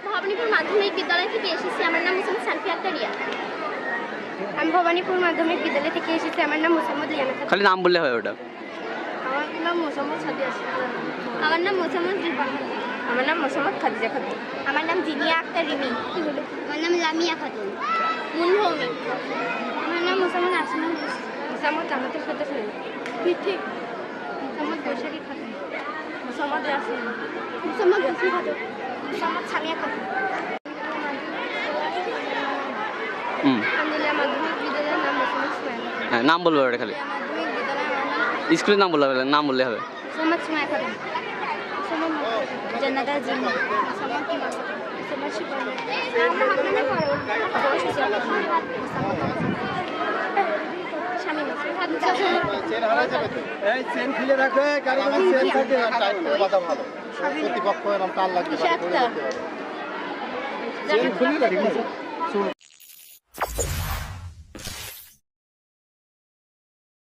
ভবানীপুর মাধ্যমিক বিদ্যালয় থেকে এসেছি, আমার নাম মোসাম্মদ সানফিয়া আক্তার রিয়া। আমি ভবানীপুর মাধ্যমিক বিদ্যালয় থেকে এসেছি, আমার নাম মোসাম্মদ লিয়ানা খাতুন। খালি নাম বললে হয় ওটা। আমার নাম মোসাম্মদ সাদিয়া সিদ্দিক। আমার নাম মোসাম্মদ রিফা। আমার নাম মোসাম্মদ খাদিজা খাতুন। আমার নাম জিনিয়া আক্তার রিমি। আমার নাম লামিয়া খাতুন। মুনভৌমি। আমার নাম মোসাম্মদ আসমা মোসাম্মদ জান্নাতুল ফেরদৌস পিঠি মোসাম্মদ বৈশাখী খাতুন। মোসাম্মদ ইয়াসমিন। মোসাম্মদ রফি খাতুন। মোসাম্মদ সামিয়া খাতুন। আলহামদুলিল্লাহ মাধ্যমিক বিদ্যালয়ের নাম মোসাম্মদ সুমাইয়া খাতুন। হ্যাঁ, নাম বলবে ওটা খালি। মাধ্যমিক বিদ্যালয় আমার নাম স্কুলের নাম বললে হবে, নাম বললে হবে। মোসাম্মদ সুমাইয়া খাতুন। মোসাম্মদ জান্নাতুল জিন্নি। মোসাম্মদ কিমা খাতুন। মোসাম্মদ শিবানী। এই চেন খুলে রাখবে, কারো কোনো চেন থাকে কথা ভালো প্রতিপক্ষ নামটা আল্লাহ চেন খুলে রাখবে।